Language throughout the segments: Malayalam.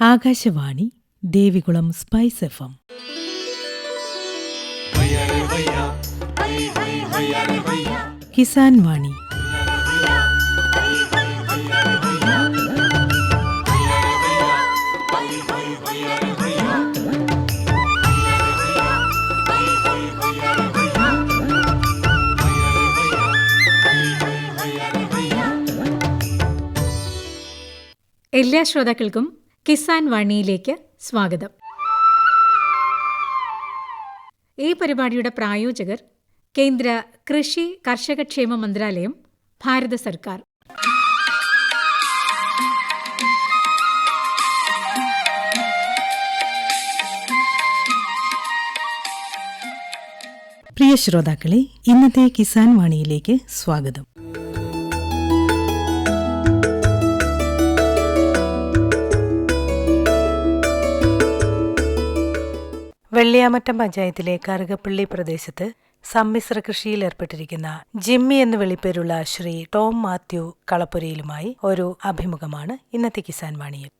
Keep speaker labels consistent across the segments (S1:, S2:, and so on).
S1: Akashvani Devikulam spice FM. കിസാൻ വാണി.
S2: എല്ലാ ശ്രോതാക്കൾക്കും കിസാൻ വാണിയിലേക്ക് സ്വാഗതം. ഈ പരിപാടിയുടെ പ്രായോജകർ കേന്ദ്ര കൃഷി കർഷകക്ഷേമ മന്ത്രാലയം, ഭാരത സർക്കാർ.
S1: പ്രിയ ശ്രോതാക്കളെ, ഇന്നത്തെ കിസാൻ വാണിയിലേക്ക് സ്വാഗതം. വെള്ളിയാമറ്റം പഞ്ചായത്തിലെ കറുകപ്പള്ളി പ്രദേശത്ത് സമ്മിശ്ര കൃഷിയിൽ ഏർപ്പെട്ടിരിക്കുന്ന ജിമ്മി എന്ന് വിളിപ്പേരുള്ള ശ്രീ ടോം മാത്യു കളപ്പുരയിലുമായി ഒരു അഭിമുഖമാണ് ഇന്നത്തെ കിസാൻ വാണിയിൽ.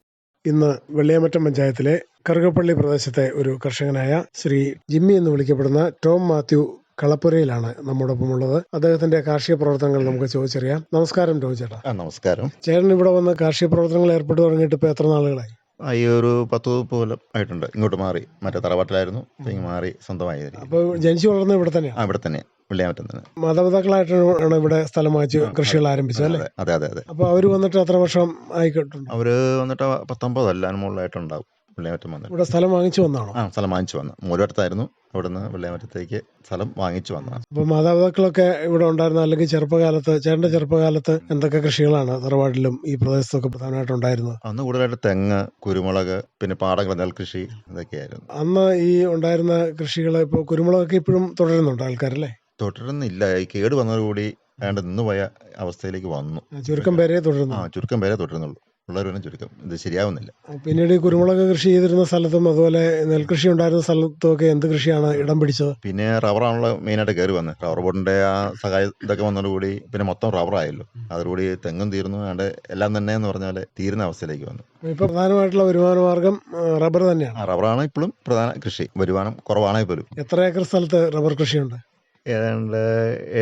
S3: ഇന്ന് വെള്ളിയാമറ്റം പഞ്ചായത്തിലെ കറുകപ്പള്ളി പ്രദേശത്തെ ഒരു കർഷകനായ ശ്രീ ജിമ്മി എന്ന് വിളിക്കപ്പെടുന്ന ടോം മാത്യു കളപ്പുരയിലാണ് നമ്മോടൊപ്പം ഉള്ളത്. അദ്ദേഹത്തിന്റെ കാർഷിക പ്രവർത്തനങ്ങൾ നമുക്ക് ചോദിച്ചറിയാം. നമസ്കാരം ടോം ചേട്ടാ.
S4: നമസ്കാരം.
S3: ചേട്ടൻ ഇവിടെ വന്ന് കാർഷിക പ്രവർത്തനങ്ങൾ ഏർപ്പെട്ടു തുടങ്ങിയിട്ട് ഇപ്പൊ എത്ര നാളുകളായി?
S4: ഈ ഒരു 10 കൊല്ലം ആയിട്ടുണ്ട്. ഇങ്ങോട്ട് മാറി, മറ്റേ തറവാട്ടിലായിരുന്നു, മാറി സ്വന്തമായി.
S3: അപ്പൊ ജനിച്ചു വളർന്നത് ഇവിടെ തന്നെയാണ്?
S4: ഇവിടെ തന്നെ, വെള്ളിയാമറ്റം തന്നെ.
S3: മാതാപിതാക്കളായിട്ടാണ് ഇവിടെ സ്ഥലം വാങ്ങിച്ച് കൃഷികൾ ആരംഭിച്ചത് അല്ലേ?
S4: അതെ അതെ അതെ.
S3: അപ്പൊ അവര് വന്നിട്ട് എത്ര വർഷം ആയിട്ടുണ്ട്?
S4: അവര് വന്നിട്ട് 19 അല്ല മുകളിലായിട്ടുണ്ടാവും. വെള്ളിയാമറ്റം വന്നിട്ട്
S3: ഇവിടെ സ്ഥലം വാങ്ങിച്ചു വന്നാണോ?
S4: സ്ഥലം വാങ്ങിച്ചു വന്നു. മൂലടുത്തായിരുന്നു, അവിടുന്ന് വെള്ളിയാമറ്റത്തേക്ക് സ്ഥലം വാങ്ങിച്ചു വന്നതാണ്.
S3: അപ്പൊ മാതാപിതാക്കളൊക്കെ ഇവിടെ ഉണ്ടായിരുന്ന, അല്ലെങ്കിൽ ചേട്ടന്റെ ചെറുപ്പകാലത്ത് എന്തൊക്കെ കൃഷികളാണ് തറവാട്ടിലും ഈ പ്രദേശത്തൊക്കെ പ്രധാനമായിട്ട് ഉണ്ടായിരുന്നത്?
S4: അന്ന് കൂടുതലായിട്ട് തെങ്ങ്, കുരുമുളക്, പിന്നെ പാടങ്ങൾ, നെൽകൃഷി, ഇതൊക്കെയായിരുന്നു
S3: അന്ന് ഈ ഉണ്ടായിരുന്ന കൃഷികൾ. ഇപ്പോൾ കുരുമുളകൊക്കെ ഇപ്പോഴും തുടരുന്നുണ്ട് ആൾക്കാരല്ലേ?
S4: തുടരുന്നില്ല. ഈ കേട് വന്നതോടുകൂടി ഏതാണ്ട് നിന്നുപോയ അവസ്ഥയിലേക്ക് വന്നു.
S3: ചുരുക്കം പേരെ തുടരുന്നു.
S4: ചുരുക്കം പേരെ തുടരുന്നുള്ളൂ. ഉള്ളവരും ചുരുക്കം. ഇത് ശരിയാവുന്നില്ല.
S3: പിന്നീട് ഈ കുരുമുളക് കൃഷി ചെയ്തിരുന്ന സ്ഥലത്തും അതുപോലെ നെൽകൃഷി ഉണ്ടായിരുന്ന സ്ഥലത്തും ഒക്കെ എന്ത് കൃഷിയാണ് ഇടം പിടിച്ചത്?
S4: പിന്നെ റബ്ബറാണല്ലോ മെയിനായിട്ട് കയറി വന്നത്. റബ്ബർ ബോർഡിന്റെ ആ സഹായം ഇതൊക്കെ വന്നതോടുകൂടി പിന്നെ മൊത്തം റബ്ബറായല്ലോ. അതോടുകൂടി തെങ്ങും തീർന്നു, അതുകൊണ്ട് എല്ലാം തന്നെ എന്ന് പറഞ്ഞാൽ തീരുന്ന അവസ്ഥയിലേക്ക് വന്നു.
S3: ഇപ്പൊ പ്രധാനമായിട്ടുള്ള വരുമാന മാർഗം റബ്ബർ തന്നെയാണ്.
S4: റബ്ബറാണ് ഇപ്പോഴും പ്രധാന കൃഷി. വരുമാനം കുറവാണെങ്കിൽ പോലും.
S3: എത്ര ഏക്കർ സ്ഥലത്ത് റബ്ബർ കൃഷിയുണ്ട്?
S4: ഏതാണ്ട്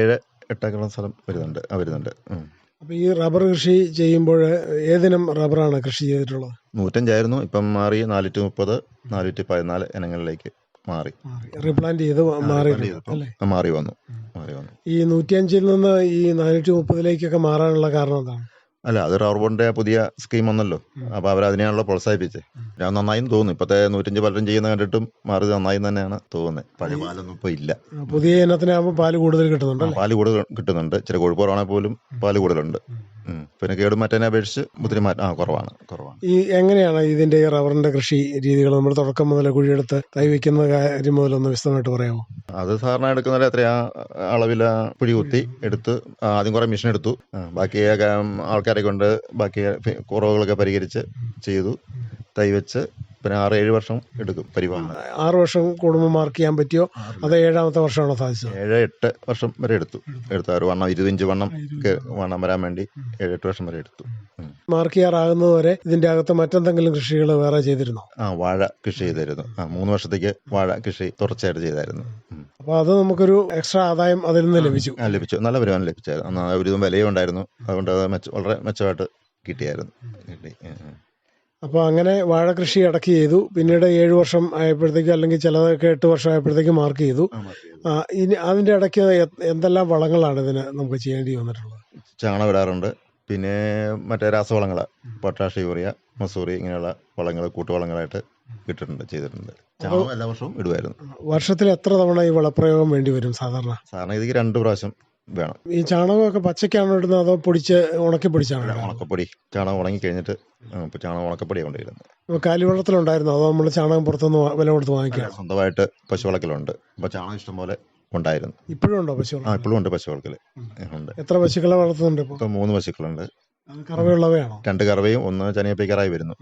S4: 7-8 ഏക്കർ സ്ഥലം വരുന്നുണ്ട്.
S3: അപ്പൊ ഈ റബ്ബർ കൃഷി ചെയ്യുമ്പോൾ ഏതിനം റബ്ബറാണ് കൃഷി ചെയ്തിട്ടുള്ളത്?
S4: 105 ഇപ്പം മാറി 430, 414 ഇനങ്ങളിലേക്ക് മാറി.
S3: റീപ്ലാന്റ് ചെയ്ത്
S4: മാറി വന്നു.
S3: ഈ 105 നിന്ന് ഈ 430 മാറാനുള്ള കാരണം എന്താണ്?
S4: അല്ല, അത് റബ്ബർ ബോർഡിന്റെ പുതിയ സ്കീം വന്നല്ലോ. അപ്പൊ അവരതിനെയാണല്ലോ പ്രോത്സാഹിപ്പിച്ചത്. ഞാൻ നന്നായി തോന്നുന്നു. ഇപ്പത്തെ 105 പലരും ചെയ്യുന്ന കണ്ടിട്ടും മാറി നന്നായി തന്നെയാണ് തോന്നുന്നത്. പഴയ പാലൊന്നും ഇപ്പൊ ഇല്ല.
S3: പുതിയ ഇനത്തിനാകുമ്പോൾ പാല് കൂടുതൽ കിട്ടുന്നുണ്ട്.
S4: പാല് കൂടുതൽ കിട്ടുന്നുണ്ട്. ചില കൊഴുപ്പുറവാണെങ്കിൽ പോലും പാല് കൂടുതലുണ്ട്. പിന്നെ കേടും മറ്റേനെ അപേക്ഷിച്ച് ഒത്തിരി കുറവാണ്.
S3: ഈ എങ്ങനെയാണ് ഇതിന്റെ റബ്ബറിന്റെ കൃഷി രീതികൾ? നമ്മൾ തുടക്കം മുതൽ കുഴിയെടുത്ത് തൈ വെക്കുന്ന കാര്യം മുതലൊന്ന് വിശദമായിട്ട് പറയാമോ?
S4: അത് സാറിന് എടുക്കുന്നത് എത്രയാ അളവില കുഴി കുത്തി എടുത്ത് ആദ്യം കുറെ മെഷീൻ എടുത്തു. ബാക്കി ആൾക്കാരെ കൊണ്ട് ബാക്കി കുറവുകളൊക്കെ പരിഹരിച്ച് ചെയ്തു. തൈ വെച്ച് പിന്നെ 6-7 വർഷം എടുക്കും പരിപാലനം.
S3: 6 വർഷം കൂടുമ്പോൾ മാർക്ക് ചെയ്യാൻ പറ്റിയോ? അത് 7ാമത്തെ വർഷമാണോ സാധിച്ചത്?
S4: 7-8 വർഷം വരെ എടുത്തു. ഒരു വണ്ണം 20 ഇഞ്ച് വണ്ണം വരാൻ വേണ്ടി 7-8 വർഷം വരെ എടുത്തു.
S3: മാർക്ക് ചെയ്യാറാകുന്നത് വരെ ഇതിന്റെ അകത്ത് മറ്റെന്തെങ്കിലും കൃഷികൾ വേറെ ചെയ്തിരുന്നോ? വാഴ
S4: കൃഷി ചെയ്തിരുന്നു. 3 വർഷത്തേക്ക് വാഴ കൃഷി തുടർച്ചയായിട്ട് ചെയ്തായിരുന്നു.
S3: അപ്പൊ അത് നമുക്കൊരു എക്സ്ട്രാ ആദായം അതിൽ നിന്ന് ലഭിച്ചു.
S4: നല്ല വരുമാനം ലഭിച്ചായിരുന്നു. ഒരു വിലയും ഉണ്ടായിരുന്നു. അതുകൊണ്ട് അത് വളരെ മെച്ചമായിട്ട് കിട്ടിയായിരുന്നു.
S3: അപ്പോൾ അങ്ങനെ വാഴ കൃഷി ഇടയ്ക്ക് ചെയ്തു. പിന്നീട് 7 വർഷം ആയപ്പോഴത്തേക്കും, അല്ലെങ്കിൽ ചിലതൊക്കെ 8 വർഷം ആയപ്പോഴത്തേക്കും മാർക്ക് ചെയ്തു. ഇനി അതിൻ്റെ ഇടയ്ക്ക് എന്തെല്ലാം വളങ്ങളാണ് ഇതിന് നമുക്ക് ചെയ്യേണ്ടി വന്നിട്ടുള്ളത്?
S4: ചാണകം ഇടാറുണ്ട്. പിന്നെ മറ്റേ രാസവളങ്ങൾ, പൊട്ടാഷ്, യൂറിയ, മസൂറി, ഇങ്ങനെയുള്ള വളങ്ങൾ കൂട്ടുവളങ്ങളായിട്ട് ചെയ്തിട്ടുണ്ട്. ചാണകം എല്ലാ വർഷവും ഇടുമായിരുന്നു.
S3: വർഷത്തിൽ എത്ര തവണ ഈ വളപ്രയോഗം വേണ്ടി വരും സാധാരണ?
S4: ഇതിക്ക് 2 പ്രാവശ്യം വേണം.
S3: ഈ ചാണകമൊക്കെ പച്ചക്കാണോ ഇടുന്നത് അതോ ഉണക്കി പൊടിച്ചാണോ?
S4: ഉണക്കപ്പൊടി. ചാണകം ഉണങ്ങി കഴിഞ്ഞിട്ട് ചാണകം ഉണക്കപ്പൊടി കൊണ്ടിരുന്നത്.
S3: കാലിവെള്ളത്തിലുണ്ടായിരുന്നു അതോ നമ്മൾ ചാണകം പുറത്തുനിന്ന് വില കൊടുത്ത് വാങ്ങിക്കാം?
S4: സ്വന്തമായിട്ട് പശുവളക്കലുണ്ട്. അപ്പൊ ചാണകം ഇഷ്ടംപോലെ ഉണ്ടായിരുന്നു.
S3: ഇപ്പോഴും ഉണ്ടോ പശു?
S4: ഇപ്പോഴും ഉണ്ട് പശുവളക്കല്.
S3: എത്ര പശുക്കളെ വളർത്തുന്നുണ്ട്?
S4: ഇപ്പൊ 3 പശുക്കളുണ്ട്.
S3: കറവയുള്ളവയാണോ?
S4: 2 കറവയും 1 ചനിയപ്പിക്കാറായി വരുന്നു.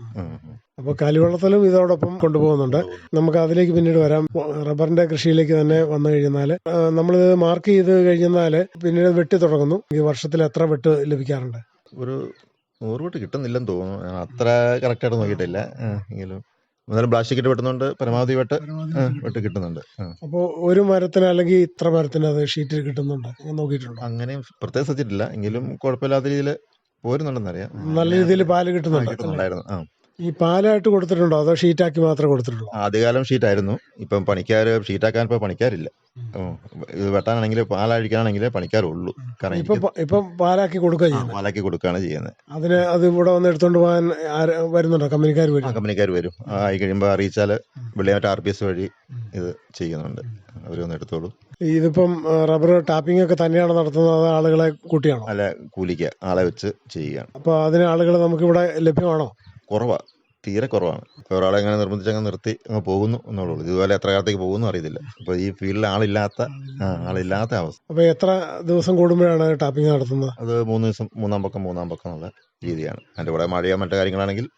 S3: അപ്പോൾ കാലിവെള്ളത്തിലും ഇതോടൊപ്പം കൊണ്ടുപോകുന്നുണ്ട്. നമുക്ക് അതിലേക്ക് പിന്നീട് വരാം. റബ്ബറിന്റെ കൃഷിയിലേക്ക് തന്നെ വന്നു കഴിഞ്ഞാൽ, നമ്മളിത് മാർക്ക് ചെയ്ത് കഴിഞ്ഞാൽ പിന്നീട് വെട്ടി തുടങ്ങുന്നു. ഈ വർഷത്തിൽ എത്ര വെട്ട് ലഭിക്കാറുണ്ട്?
S4: ഒരു 100 വെട്ട് കിട്ടുന്നില്ലെന്ന് തോന്നുന്നു. അത്ര കറക്റ്റായിട്ട് നോക്കിയിട്ടില്ല. എങ്കിലും എന്നാലും പ്ലാസ്റ്റിക്കിട്ട് വെട്ടുന്നുണ്ട്, പരമാവധി വെട്ട് കിട്ടുന്നുണ്ട്.
S3: അപ്പോൾ ഒരു മരത്തിന് അല്ലെങ്കിൽ ഇത്ര മരത്തിന് അത് ഷീറ്റ് കിട്ടുന്നുണ്ട് നോക്കിയിട്ടുണ്ടോ?
S4: അങ്ങനെയും പ്രത്യേകം ശ്രദ്ധിച്ചിട്ടില്ല, എങ്കിലും കുഴപ്പമില്ലാത്ത രീതിയിൽ പോരുന്നുണ്ടെന്നറിയാം.
S3: നല്ല രീതിയിൽ പാല് കിട്ടുന്നുണ്ട്.
S4: കിട്ടുന്നുണ്ടായിരുന്നു.
S3: ഈ പാലായിട്ട് കൊടുത്തിട്ടുണ്ടോ അതോ ഷീറ്റാക്കി മാത്രമേ കൊടുത്തിട്ടുള്ളൂ?
S4: ആദ്യകാലം ഷീറ്റായിരുന്നു. ഇപ്പം ഷീറ്റാക്കാൻ ഇപ്പോൾ പണിക്കാരില്ല. ഇത് വെട്ടാനാണെങ്കിൽ പാലഴിക്കാനാണെങ്കിൽ പണിക്കാരുള്ളൂ. കാരണം
S3: ഇപ്പം പാലാക്കി കൊടുക്കുക ചെയ്യുന്നത്.
S4: പാലാക്കി കൊടുക്കുകയാണ് ചെയ്യുന്നത്.
S3: അത് ഇവിടെ വന്ന് എടുത്തോണ്ട് പോകാൻ വരുന്നുണ്ടോ? കമ്പനിക്കാർ വരും.
S4: കമ്പനിക്കാർ വരും. ആയി കഴിയുമ്പോൾ അറിയിച്ചാൽ വെള്ളിയാഴ്ച RPS വഴി ഇത് ചെയ്യുന്നുണ്ട്. അവർ വന്ന് എടുത്തോളൂ.
S3: ഇതിപ്പം റബ്ബർ ടാപ്പിംഗ് ഒക്കെ തന്നെയാണ് നടത്തുന്നത്, ആളുകളെ കൂട്ടിയാണോ?
S4: അല്ല, കൂലിക്ക് ആളെ വെച്ച് ചെയ്യുകയാണ്.
S3: അപ്പോൾ അതിന് ആളുകൾ നമുക്കിവിടെ ലഭ്യമാണോ?
S4: കുറവാണ്, തീരെ കുറവാണ്. ഇപ്പോൾ ഒരാളെ എങ്ങനെ നിർബന്ധിച്ചങ്ങ് നിർത്തി അങ്ങ് പോകുന്നു എന്നുള്ളൂ. ഇതുപോലെ എത്ര കാലത്തേക്ക് പോകുന്നു അറിയത്തില്ല. അപ്പോൾ ഈ ഫീൽഡിൽ ആളില്ലാത്ത അവസ്ഥ.
S3: അപ്പോൾ എത്ര ദിവസം കൂടുമ്പോഴാണ് ടാപ്പിംഗ് നടത്തുന്നത്?
S4: അത് 3 ദിവസം, മൂന്നാം പക്കം എന്നുള്ള രീതിയാണ്. അതിൻ്റെ കൂടെ മഴയോ മറ്റു കാര്യങ്ങളാണെങ്കിൽ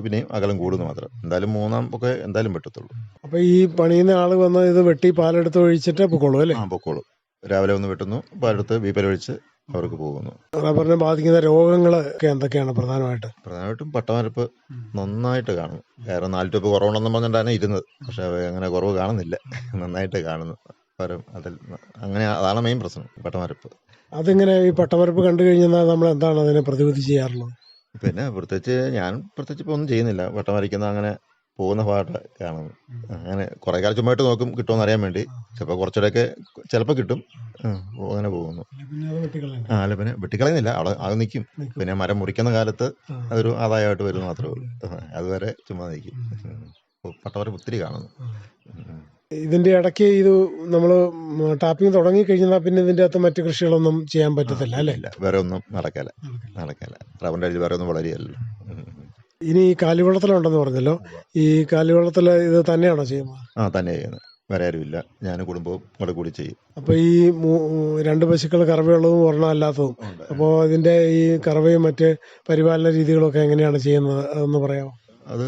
S4: പിന്നെയും അകലം കൂടുന്നു മാത്രം. എന്തായാലും 3-ാം പക്കം എന്തായാലും വെട്ടത്തുള്ളൂ.
S3: അപ്പോൾ ഈ പണിയുന്ന ആൾ വന്ന് ഇത് വെട്ടി പാലെടുത്ത് ഒഴിച്ചിട്ട് പൊക്കോളൂ അല്ലേ?
S4: പൊക്കോളൂ. രാവിലെ ഒന്ന് വെട്ടുന്നു, പാലെടുത്ത് വീപ്പലൊഴിച്ച് അവർക്ക് പോകുന്നു.
S3: റബ്ബറിനെ ബാധിക്കുന്ന രോഗങ്ങൾ എന്തൊക്കെയാണ് പ്രധാനമായിട്ടും?
S4: പട്ടമരപ്പ് നന്നായിട്ട് കാണുന്നു. കാരണം 4 ടോപ്പ് കുറവുണ്ടെന്ന് പറഞ്ഞിട്ടാണ് ഇരുന്നത്. പക്ഷെ അങ്ങനെ കുറവ് കാണുന്നില്ല, നന്നായിട്ട് കാണുന്നു. അങ്ങനെ അതാണ് മെയിൻ പ്രശ്നം, പട്ടമരപ്പ്.
S3: അതിങ്ങനെ ഈ പട്ടമരപ്പ് കണ്ടു കഴിഞ്ഞാൽ നമ്മൾ എന്താണ് അതിനെ പ്രതിവിധി ചെയ്യാറുള്ളത്?
S4: പിന്നെ ഞാൻ പ്രത്യേകിച്ച് ഇപ്പോൾ ഒന്നും ചെയ്യുന്നില്ല. പട്ടം വരയ്ക്കുന്ന അങ്ങനെ പോകുന്ന ഭാഗത്ത് കാണുന്നു. അങ്ങനെ കുറേ കാലം ചുമ്മായിട്ട് നോക്കും കിട്ടുമെന്ന് അറിയാൻ വേണ്ടി. കുറച്ചുകൂടെയൊക്കെ ചിലപ്പോൾ കിട്ടും. അങ്ങനെ പോകുന്നു. അല്ല, പിന്നെ വെട്ടിക്കളയുന്നില്ല, അവിടെ അത് നിൽക്കും. പിന്നെ മരം മുറിക്കുന്ന കാലത്ത് അതൊരു ആദായമായിട്ട് വരും മാത്രമേ ഉള്ളൂ. അതുവരെ ചുമ്മാ നിൽക്കും. പട്ടമരപ്പ് ഒത്തിരി കാണുന്നു.
S3: ഇതിന്റെ ഇടയ്ക്ക് ഇത് നമ്മൾ ടാപ്പിംഗ് തുടങ്ങി കഴിഞ്ഞാൽ പിന്നെ ഇതിന്റെ അകത്ത് മറ്റു കൃഷികളൊന്നും ചെയ്യാൻ പറ്റത്തില്ല അല്ലേ?
S4: വേറെ ഒന്നും നടക്കാല. റബ്ബറിന്റെ അടിയിൽ വേറെ ഒന്നും വളരെയല്ലോ.
S3: ഇനി ഈ കാലിവെള്ളത്തിലുണ്ടെന്ന് പറഞ്ഞല്ലോ, ഈ കാലിവെള്ളത്തിൽ ഇത് തന്നെയാണോ ചെയ്യുന്നത്?
S4: തന്നെ ചെയ്യുന്നത്. വേറെ ആരുമില്ല, ഞാനും കുടുംബവും കൂടെ കൂടി ചെയ്യും.
S3: അപ്പോൾ ഈ 2 പശുക്കൾ കറവയുള്ളതും ഒരെണ്ണം അല്ലാത്തതും, അപ്പോൾ ഇതിന്റെ ഈ കറവയും മറ്റ് പരിപാലന രീതികളൊക്കെ എങ്ങനെയാണ് ചെയ്യുന്നത് അതൊന്ന് പറയാമോ?
S4: അത്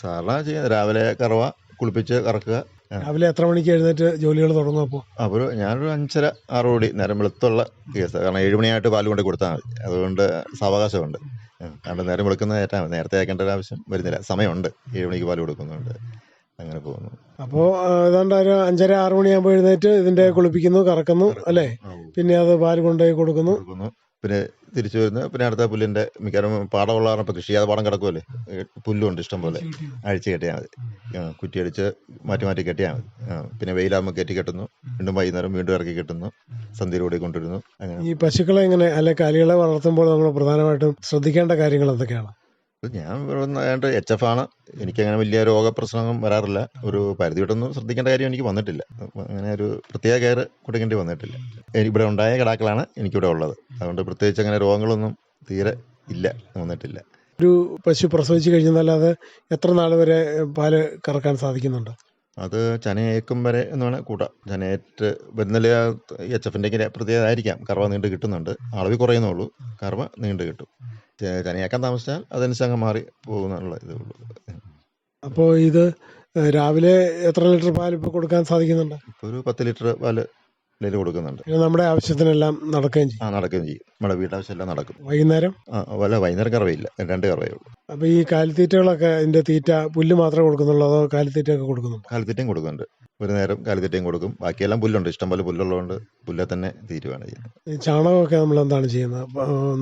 S4: സാധാരണ ചെയ്യുന്നത് രാവിലെ കറവ കുളിപ്പിച്ച് കറക്കുക.
S3: രാവിലെ എത്ര മണിക്ക് എഴുന്നേറ്റ് ജോലികൾ തുടങ്ങും? അപ്പോൾ
S4: ഞാനൊരു 5:30-6 മണി നേരം വെളുത്തുള്ള കേസ്. കാരണം 7 മണിയായിട്ട് പാല് കൊണ്ട് കൊടുത്താൽ മതി. അതുകൊണ്ട് സാവകാശമുണ്ട്. കാരണം നേരം വെളുക്കുന്ന നേരത്തെ അയക്കേണ്ട ഒരു ആവശ്യം വരുന്നില്ല. സമയമുണ്ട്. 7 മണിക്ക് പാല് കൊടുക്കുന്നുണ്ട്. അങ്ങനെ പോകുന്നു.
S3: അപ്പോൾ ഏതാണ്ട് ഒരു 5:30-6 മണിയാകുമ്പോൾ എഴുന്നേറ്റ് ഇതിന്റെ കുളിപ്പിക്കുന്നു, കറക്കുന്നു അല്ലേ? പിന്നെ അത് പാല് കൊണ്ടുപോയി കൊടുക്കുന്നു.
S4: പിന്നെ തിരിച്ചു വരുന്നു. പിന്നെ അടുത്ത പുല്ലിന്റെ മിക്കവാറും പാടമുള്ള കാരണം ഇപ്പം കൃഷി ചെയ്യാതെ പാടം കിടക്കുമല്ലേ, പുല്ലുണ്ട് ഇഷ്ടം പോലെ. അഴിച്ച് കെട്ടിയാൽ മതി. കുറ്റി അടിച്ച് മാറ്റി കെട്ടിയാൽ മതി. പിന്നെ വെയിലാകുമ്പോൾ കെട്ടുന്നു. വീണ്ടും വൈകുന്നേരം വീണ്ടും ഇറക്കി കെട്ടുന്നു. സന്ധ്യയിലൂടെ കൊണ്ടുവരുന്നു. അങ്ങനെ.
S3: ഈ പശുക്കളെ എങ്ങനെ അല്ലെ കാലികളെ വളർത്തുമ്പോൾ നമ്മൾ പ്രധാനമായിട്ടും ശ്രദ്ധിക്കേണ്ട കാര്യങ്ങൾ എന്തൊക്കെയാണ്?
S4: ഞാൻ HF ആണ്. എനിക്കങ്ങനെ വലിയ രോഗപ്രശ്നങ്ങളും വരാറില്ല. ഒരു പരിധി വിട്ടൊന്നും ശ്രദ്ധിക്കേണ്ട കാര്യം എനിക്ക് വന്നിട്ടില്ല. അങ്ങനെ ഒരു പ്രത്യേക കെയർ കൊടുക്കേണ്ടി വന്നിട്ടില്ല. ഇവിടെ ഉണ്ടായ കിടാക്കളാണ് എനിക്കിവിടെ ഉള്ളത്. അതുകൊണ്ട് പ്രത്യേകിച്ച് അങ്ങനെ രോഗങ്ങളൊന്നും തീരെ വന്നിട്ടില്ല.
S3: ഒരു പശു പ്രസവിച്ച് കഴിഞ്ഞാൽ അത് എത്ര നാൾ വരെ പാല് കറക്കാൻ സാധിക്കുന്നുണ്ട്?
S4: അത് ചനയേക്കും വരെ എന്ന് വേണേൽ കൂട്ടാം. ചനയേറ്റ് വരുന്നില്ല. HFന്റെ പ്രത്യേകത ആയിരിക്കാം. കറവ നീണ്ട് കിട്ടുന്നുണ്ട്. അളവിൽ കുറയുന്നുള്ളൂ, കറവ നീണ്ട് കിട്ടും. ചനയാക്കാൻ താമസിച്ചാൽ അതനുസരിച്ച് മാറി പോകുന്നുള്ള ഇതേ ഉള്ളൂ.
S3: അപ്പോൾ ഇത് രാവിലെ എത്ര ലിറ്റർ പാൽ ഇപ്പോൾ കൊടുക്കാൻ സാധിക്കുന്നുണ്ട്?
S4: ഇപ്പോൾ ഒരു 10 ലിറ്റർ പാല് കൊടുക്കുന്നുണ്ട്.
S3: നമ്മുടെ ആവശ്യത്തിനെല്ലാം നടക്കുകയും
S4: ചെയ്യും. നമ്മുടെ വീട്ടാവശ്യമെല്ലാം നടക്കും.
S3: വൈകുന്നേരം
S4: വൈകുന്നേരം കറവയില്ല, 2 കറവയേ ഉള്ളൂ.
S3: അപ്പോൾ ഈ കാലിത്തീറ്റകളൊക്കെ അതിന്റെ തീറ്റ പുല്ല് മാത്രമേ കൊടുക്കുന്നുള്ളൂ അതോ കാലിത്തീറ്റയൊക്കെ കൊടുക്കുന്നുണ്ട്?
S4: കാലിത്തീറ്റയും കൊടുക്കുന്നുണ്ട്. ഒരു നേരം കാലിത്തീറ്റയും കൊടുക്കും. ബാക്കിയെല്ലാം പുല്ലുണ്ട്. ഇഷ്ടംപോലെ പുല്ലുള്ളതുകൊണ്ട് പുല്ലെ തന്നെ തീരുവാണ് ചെയ്യുന്നത്.
S3: ഈ ചാണകമൊക്കെ നമ്മൾ എന്താണ് ചെയ്യുന്നത്?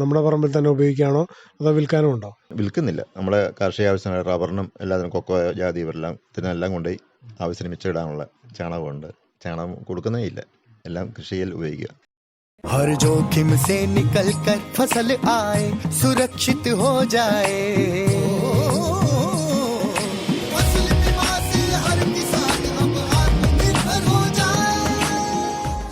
S3: നമ്മുടെ പറമ്പിൽ തന്നെ ഉപയോഗിക്കുകയാണോ അതോ വിൽക്കാനും ഉണ്ടോ?
S4: വിൽക്കുന്നില്ല. നമ്മളെ കാർഷിക ആവശ്യത്തിന് റബ്ബറിനും എല്ലാത്തിനും കൊക്കോ ജാതി ഇവരെല്ലാം ഇതിനെല്ലാം കൊണ്ടുപോയി ആവശ്യത്തിന് മിച്ചമിടാനുള്ള ചാണകമുണ്ട്. ചാണകം കൊടുക്കുന്നേ ഇല്ല, എല്ലാം കൃഷിയിൽ ഉപയോഗിക്കുക.
S5: हर जोखिम से निकल कर फसल आए, सुरक्षित हो जाए। फसल बीमा से हर किसान अब आत्मनिर्भर हो जाए।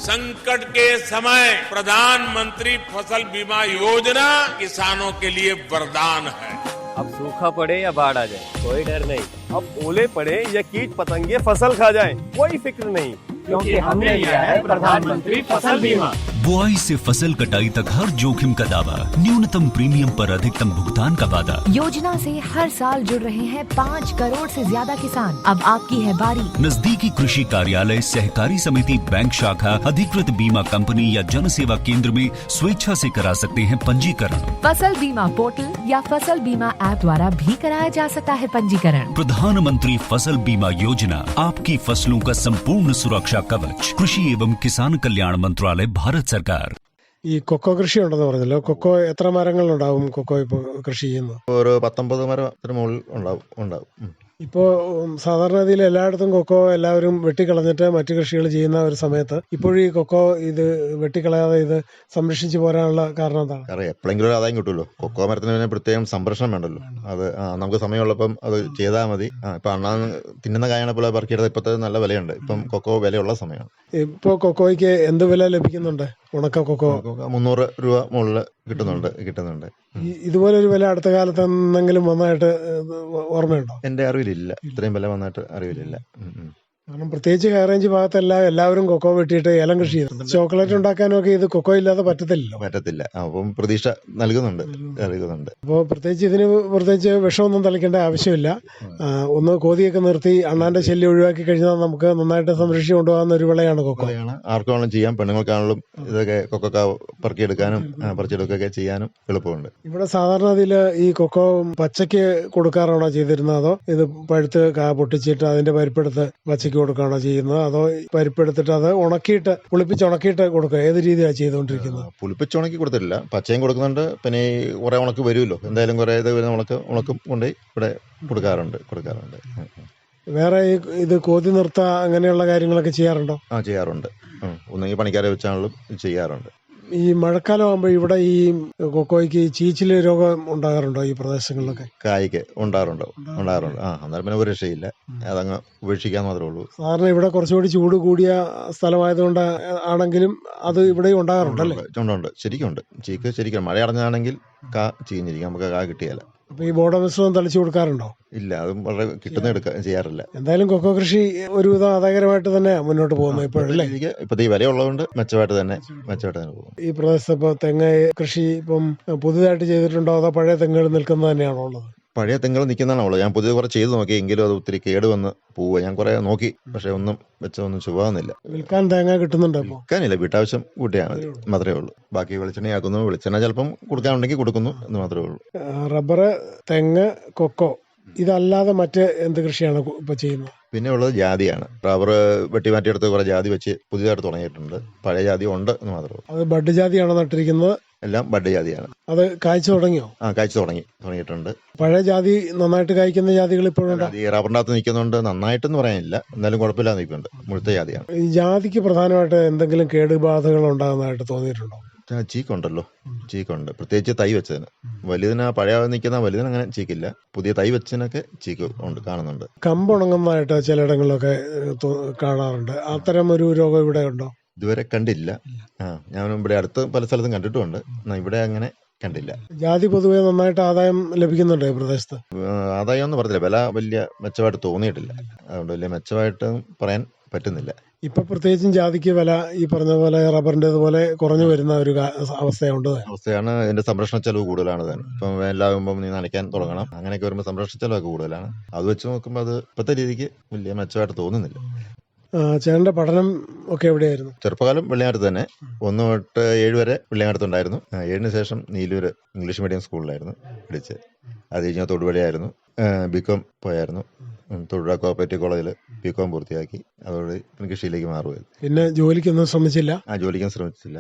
S6: संकट के समय प्रधानमंत्री फसल बीमा योजना किसानों के लिए वरदान है।
S7: अब सूखा पड़े या बाढ़ आ जाए कोई डर नहीं। अब ओले पड़े या कीट पतंगे फसल खा जाए कोई फिक्र नहीं, क्योंकि हमने लिया है प्रधानमंत्री फसल बीमा।
S8: बुआई से फसल कटाई तक हर जोखिम का दावा, न्यूनतम प्रीमियम पर अधिकतम भुगतान का वादा।
S9: योजना से हर साल जुड़ रहे हैं 5 करोड़ से ज्यादा किसान। अब आपकी है बारी।
S8: नजदीकी कृषि कार्यालय, सहकारी समिति, बैंक शाखा, अधिकृत बीमा कंपनी या जन सेवा केंद्र में स्वेच्छा से करा सकते हैं पंजीकरण।
S9: फसल बीमा पोर्टल या फसल बीमा ऐप द्वारा भी कराया जा सकता है पंजीकरण।
S8: प्रधानमंत्री फसल बीमा योजना, आपकी फसलों का संपूर्ण सुरक्षा कवच। कृषि एवं किसान कल्याण मंत्रालय, भारत सरकार।
S3: ഈ കൊക്കോ കൃഷി ഉണ്ടെന്ന് പറഞ്ഞല്ലോ. കൊക്കോ എത്ര മരങ്ങളുണ്ടാവും കൊക്കോ ഇപ്പോൾ കൃഷി ചെയ്യുന്നത്?
S4: ഒരു 19 മരത്തിന് മുകളിൽ ഉണ്ടാവും.
S3: ഇപ്പോൾ സാധാരണ രീതിയിൽ എല്ലായിടത്തും കൊക്കോ എല്ലാവരും വെട്ടിക്കളഞ്ഞിട്ട് മറ്റു കൃഷികൾ ചെയ്യുന്ന ഒരു സമയത്ത് ഇപ്പോഴും ഈ കൊക്കോ ഇത് വെട്ടിക്കളയാതെ ഇത് സംരക്ഷിച്ചു പോരാനുള്ള കാരണം എന്താണ്?
S4: കാരണം എപ്പോഴെങ്കിലും ഒരു ആദായം കിട്ടുമല്ലോ. കൊക്കോ മരത്തിന് പിന്നെ പ്രത്യേകം സംരക്ഷണം വേണ്ടല്ലോ. അത് നമുക്ക് സമയമുള്ളപ്പം അത് ചെയ്താൽ മതി. ഇപ്പം അണ്ണാൻ തിന്നുന്ന കായാണ് പോലെ പറക്കിയെടുത്ത് ഇപ്പോഴത്തെ നല്ല വിലയുണ്ട്. ഇപ്പം കൊക്കോ വിലയുള്ള സമയമാണ്.
S3: ഇപ്പോൾ കൊക്കോയ്ക്ക് എന്ത് വില ലഭിക്കുന്നുണ്ട്? ഉണക്ക കൊക്കോ
S4: 300 രൂപ മുകളിൽ കിട്ടുന്നുണ്ട്.
S3: ഇതുപോലൊരു വില അടുത്ത കാലത്ത് എന്തെങ്കിലും വന്നതായിട്ട് ഓർമ്മയുണ്ടോ?
S4: എന്റെ അറിവിലില്ല, ഇത്രയും വില വന്നിട്ട് അറിവിലില്ല.
S3: കാരണം പ്രത്യേകിച്ച് ഹൈറേഞ്ച് ഭാഗത്തെല്ലാം എല്ലാവരും കൊക്കോ വെട്ടിയിട്ട് ഏലം കൃഷി ചെയ്യുന്നുണ്ട്. ചോക്ലേറ്റ് ഉണ്ടാക്കാനൊക്കെ ഇത് കൊക്കോ ഇല്ലാതെ പറ്റത്തില്ല. അപ്പം പ്രതീക്ഷ നൽകുന്നുണ്ട്. അപ്പോൾ പ്രത്യേകിച്ച് വിഷമൊന്നും തളിക്കേണ്ട ആവശ്യമില്ല. ഒന്ന് കോതിയൊക്കെ നിർത്തി അണ്ണാന്റെ ശല്യം ഒഴിവാക്കി കഴിഞ്ഞാൽ നമുക്ക് നന്നായിട്ട് സംരക്ഷിച്ചു കൊണ്ടുപോകുന്ന ഒരു വിളയാണ് കൊക്കോ.
S4: ആർക്കും വേണം ചെയ്യാം. പെണ്ണുങ്ങൾക്കാണെങ്കിലും ഇതൊക്കെ കൊക്കോ പറിച്ചെടുക്കാനും പറിച്ചെടുക്കുകയൊക്കെ ചെയ്യാനും എളുപ്പമുണ്ട്.
S3: ഇവിടെ സാധാരണ ഇതിൽ ഈ കൊക്കോ പച്ചയ്ക്ക് കൊടുക്കാറാണോ ചെയ്തിരുന്നത്, അതോ ഇത് പഴുത്ത് പൊട്ടിച്ചിട്ട് അതിന്റെ പരിപ്പെടുത്ത് പച്ചയ്ക്ക് കൊടുക്കുകയാണോ ചെയ്യുന്നത്, അതോ പരിപ്പെടുത്തിട്ട് അത് പുളിപ്പിച്ച് ഉണക്കിയിട്ട് കൊടുക്കുക? ഏത് രീതിയാണ് ചെയ്തുകൊണ്ടിരിക്കുന്നത്?
S4: പുളിപ്പിച്ച് ഉണക്കി കൊടുത്തിട്ടില്ല, പച്ചയും കൊടുക്കുന്നുണ്ട്. പിന്നെ ഈ കുറെ ഉണക്ക് വരുമല്ലോ, എന്തായാലും കുറെ ഇത് ഉണക്കും കൊണ്ടുപോയി ഇവിടെ കൊടുക്കാറുണ്ട്.
S3: വേറെ ഇത് കോതി നിർത്ത അങ്ങനെയുള്ള കാര്യങ്ങളൊക്കെ ചെയ്യാറുണ്ടോ?
S4: ചെയ്യാറുണ്ട്. ഒന്നെങ്കിൽ പണിക്കാരെ വെച്ചാണെങ്കിലും ചെയ്യാറുണ്ട്.
S3: ഈ മഴക്കാലം ആകുമ്പോൾ ഇവിടെ ഈ കൊക്കോയ്ക്ക് ചീച്ചില് രോഗം ഉണ്ടാകാറുണ്ടോ ഈ പ്രദേശങ്ങളിലൊക്കെ?
S4: കായ്ക്ക് ഉണ്ടാകാറുണ്ട്. അന്നേരം പിന്നെ ഒരു രക്ഷയില്ല, അതങ്ങ് ഉപേക്ഷിക്കാൻ മാത്രമേ ഉള്ളൂ.
S3: സാറിന് ഇവിടെ കുറച്ചുകൂടി ചൂട് കൂടിയ സ്ഥലമായതുകൊണ്ട് ആണെങ്കിലും അത് ഇവിടെയും ഉണ്ടാകാറുണ്ടല്ലേ?
S4: ഉണ്ട്, ശരിക്കും ചീക്ക് ശരിക്കും മഴ അടഞ്ഞാണെങ്കിൽ ചീഞ്ഞിരിക്കും, നമുക്ക് കിട്ടിയാല.
S3: അപ്പൊ ഈ ബോഡോ മിശ്രിതം തളിച്ചു കൊടുക്കാറുണ്ടോ?
S4: ഇല്ല, അതും വളരെ കിട്ടുന്ന ചെയ്യാറില്ല.
S3: എന്തായാലും കൊക്കോ കൃഷി ഒരുവിധം ആദായകരമായിട്ട് തന്നെ മുന്നോട്ട് പോകുന്നു ഇപ്പോഴല്ലേ?
S4: ഇപ്പത്തെ ഈ വില ഉള്ളതുകൊണ്ട് മെച്ചമായിട്ട് തന്നെ പോകും.
S3: ഈ പ്രദേശത്ത് ഇപ്പൊ തെങ്ങ് കൃഷി ഇപ്പം പുതുതായിട്ട് ചെയ്തിട്ടുണ്ടോ, അതോ പഴയ തെങ്ങുകൾ നിൽക്കുന്നത് തന്നെയാണോ ഉള്ളത്?
S4: പഴയ തെങ്ങുകൾ നിൽക്കുന്നതാണ് ഉള്ളത്. ഞാൻ പുതിയ കുറെ ചെയ്ത് നോക്കി, എങ്കിലും അത് ഒത്തിരി കേടുവന്ന് പോവുക. ഞാൻ കുറെ നോക്കി, പക്ഷെ ഒന്നും ചുവാകുന്നില്ല.
S3: വിൽക്കാൻ തേങ്ങ കിട്ടുന്നുണ്ടോ?
S4: വിൽക്കാനില്ല, വീട്ടാവശ്യം കൂട്ടിയാൽ മതി മാത്രമേ ഉള്ളൂ. ബാക്കി വെളിച്ചെണ്ണയാക്കുന്നു. വെളിച്ചെണ്ണ ചിലപ്പം കൊടുക്കാനുണ്ടെങ്കിൽ കൊടുക്കുന്നു എന്ന് മാത്രമേ ഉള്ളൂ.
S3: റബ്ബർ, തെങ്ങ്, കൊക്കോ ഇതല്ലാതെ മറ്റ് എന്ത് കൃഷിയാണ് ഇപ്പൊ ചെയ്യുന്നത്?
S4: പിന്നെ ഉള്ളത് ജാതിയാണ്. റബ്ബർ വെട്ടി മാറ്റിയെടുത്ത് കുറെ ജാതി വെച്ച് പുതിയതായിട്ട് തുടങ്ങിയിട്ടുണ്ട്. പഴയ ജാതി ഉണ്ട് എന്ന് മാത്രമേ ഉള്ളൂ.
S3: അത് ബഡ് ജാതിയാണോ നട്ടിരിക്കുന്നത്?
S4: എല്ലാം ബഡ് ജാതിയാണ്.
S3: അത് കായ്ച്ചു തുടങ്ങിയോ?
S4: കായ്ച്ചു തുടങ്ങിയിട്ടുണ്ട്.
S3: പഴയ ജാതി നന്നായിട്ട് കായ്ക്കുന്ന ജാതികൾ ഇപ്പോഴും
S4: റബ്ബറിന്റെ അകത്ത് നിൽക്കുന്നുണ്ട്. നന്നായിട്ടെന്ന് പറയാനില്ല, എന്നാലും കുഴപ്പമില്ലാതെ നിൽക്കുന്നുണ്ട്. മുഴുത്ത ജാതിയാണ്.
S3: ഈ ജാതിക്ക് പ്രധാനമായിട്ട് എന്തെങ്കിലും കേടുബാധകൾ ഉണ്ടാകുന്നതായിട്ട് തോന്നിയിട്ടുണ്ടോ?
S4: ചീക്കുണ്ടല്ലോ, ചീക്കുണ്ട്. പ്രത്യേകിച്ച് തൈ വെച്ചതിന്. വലുതിന് പഴയ നിൽക്കുന്ന വലുതിന് അങ്ങനെ ചീക്കില്ല. പുതിയ തൈ വെച്ചതിനൊക്കെ ചീക്ക് കാണുന്നുണ്ട്.
S3: കമ്പുണങ്ങുന്നതായിട്ട് ചിലയിടങ്ങളിലൊക്കെ കാണാറുണ്ട്. അത്തരം ഒരു രോഗം ഇവിടെ ഉണ്ടോ?
S4: ഇതുവരെ കണ്ടില്ല. ഞാൻ ഇവിടെ അടുത്ത് പല സ്ഥലത്തും കണ്ടിട്ടുമുണ്ട്. ഇവിടെ അങ്ങനെ കണ്ടില്ല.
S3: ജാതി പൊതുവെ നന്നായിട്ട് ആദായം ലഭിക്കുന്നുണ്ട് ഈ പ്രദേശത്ത്?
S4: ആദായം എന്ന് പറഞ്ഞില്ല, വില വലിയ മെച്ചമായിട്ട് തോന്നിയിട്ടില്ല. അതുകൊണ്ട് വലിയ മെച്ചമായിട്ട് പറയാൻ പറ്റുന്നില്ല.
S3: ഇപ്പൊ പ്രത്യേകിച്ചും ജാതിക്ക് വില ഈ പറഞ്ഞ പോലെ റബ്ബറിൻ്റെതുപോലെ കുറഞ്ഞു വരുന്ന ഒരു
S4: അവസ്ഥയാണ്. ഇതിന്റെ സംരക്ഷണ ചെലവ് കൂടുതലാണ്. ഇപ്പം വേനലാകുമ്പോൾ നീ നനയ്ക്കാൻ തുടങ്ങണം. അങ്ങനെയൊക്കെ വരുമ്പോൾ സംരക്ഷണ ചെലവൊക്കെ കൂടുതലാണ്. അത് വെച്ച് നോക്കുമ്പോൾ അത് ഇപ്പോഴത്തെ രീതിക്ക് വലിയ മെച്ചമായിട്ട് തോന്നുന്നില്ല.
S3: ചേട്ടന്റെ പഠനം ഒക്കെ എവിടെയായിരുന്നു?
S4: ചെറുപ്പകാലം വെള്ളിയാടത്ത് തന്നെ. 1 തൊട്ട് 7 വരെ വെള്ളിയാടത്തുണ്ടായിരുന്നു. 7 ശേഷം നീലൂര് ഇംഗ്ലീഷ് മീഡിയം സ്കൂളിലായിരുന്നു പഠിച്ചത്. അത് കഴിഞ്ഞാൽ തൊടുപുഴയായിരുന്നു. ബികോം പോയായിരുന്നു. തൊടുപുഴ കോപ്പറേറ്റീവ് കോളേജിൽ ബികോം പൂർത്തിയാക്കി. അതോടെ കൃഷിയിലേക്ക് മാറുകയായിരുന്നു.
S3: പിന്നെ ജോലിക്കൊന്നും ശ്രമിച്ചില്ല?
S4: ജോലിക്കും ശ്രമിച്ചില്ല.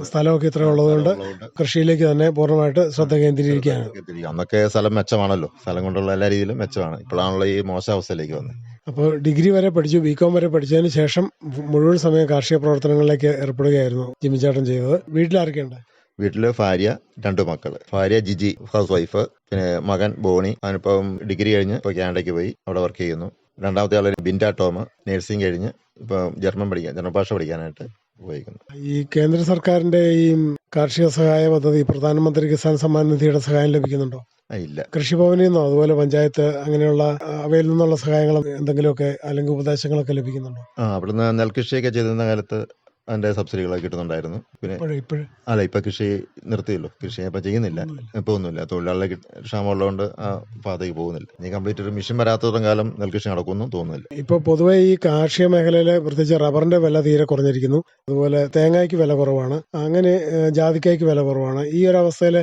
S3: സ്ഥലമൊക്കെ ഇത്ര ഉള്ളതുകൊണ്ട് കൃഷിയിലേക്ക് തന്നെ പൂർണ്ണമായിട്ട് ശ്രദ്ധ കേന്ദ്രീകരിക്കുകയാണ്.
S4: അന്നൊക്കെ സ്ഥലം മെച്ചമാണല്ലോ. സ്ഥലം കൊണ്ടുള്ള എല്ലാ രീതിയിലും മെച്ചമാണ്. ഇപ്പോഴാണല്ലോ ഈ മോശാവസ്ഥയിലേക്ക് വന്നത്.
S3: അപ്പോൾ ഡിഗ്രി വരെ പഠിച്ചു, ബികോം വരെ പഠിച്ചതിന് ശേഷം മുഴുവൻ സമയം കാർഷിക പ്രവർത്തനങ്ങളിലേക്ക് ഏർപ്പെടുകയായിരുന്നു ജിമ്മിച്ചേട്ടൻ ചെയ്തത്. വീട്ടിലാരൊക്കെയുണ്ട്?
S4: വീട്ടില് ഭാര്യ, 2 മക്കള്. ഭാര്യ ജിജി, ഹൗസ് വൈഫ്. പിന്നെ മകൻ ബോണി, അവനിപ്പം ഡിഗ്രി കഴിഞ്ഞ് ഇപ്പോൾ കാനഡയ്ക്ക് പോയി അവിടെ വർക്ക് ചെയ്യുന്നു. രണ്ടാമത്തെ ആള് ബിൻഡ ടോം, നഴ്സിംഗ് കഴിഞ്ഞ് ഇപ്പം ജർമ്മൻ ഭാഷ പഠിക്കാനായിട്ട് ഉപയോഗിക്കുന്നു.
S3: ഈ കേന്ദ്ര സർക്കാരിന്റെ ഈ കാർഷിക സഹായ പദ്ധതി, പ്രധാനമന്ത്രി കിസാൻ സമ്മാൻ നിധിയുടെ സഹായം ലഭിക്കുന്നുണ്ടോ?
S4: ഇല്ല.
S3: കൃഷിഭവനിൽ നിന്നോ അതുപോലെ പഞ്ചായത്ത് അങ്ങനെയുള്ള അവയിൽ നിന്നുള്ള സഹായങ്ങൾ എന്തെങ്കിലുമൊക്കെ അല്ലെങ്കിൽ ഉപദേശങ്ങളൊക്കെ ലഭിക്കുന്നുണ്ടോ?
S4: അവിടുന്ന് നെൽകൃഷിയൊക്കെ ചെയ്തിരുന്ന കാലത്ത് അതിൻ്റെ സബ്സിഡികളൊക്കെ കിട്ടുന്നുണ്ടായിരുന്നു. പിന്നെ
S3: ഇപ്പോഴും
S4: അല്ല, ഇപ്പം കൃഷി നിർത്തിയല്ലോ, കൃഷി ഇപ്പം ചെയ്യുന്നില്ല, ഇപ്പോൾ ഒന്നുമില്ല. തൊഴിലാളികളെ ക്ഷാമമുള്ളതുകൊണ്ട് ആ പാതയ്ക്ക് പോകുന്നില്ല. ഇനി കംപ്ലീറ്റ് ഒരു മിഷൻ വരാത്തതും കാലം നെൽകൃഷി നടക്കുമെന്നും തോന്നുന്നില്ല.
S3: ഇപ്പോൾ പൊതുവെ ഈ കാർഷിക മേഖലയിൽ പ്രത്യേകിച്ച് റബ്ബറിന്റെ വില തീരെ കുറഞ്ഞിരിക്കുന്നു. അതുപോലെ തേങ്ങയ്ക്ക് വില കുറവാണ്, അങ്ങനെ ജാതിക്കായ്ക്ക് വില കുറവാണ്. ഈ ഒരു അവസ്ഥയിൽ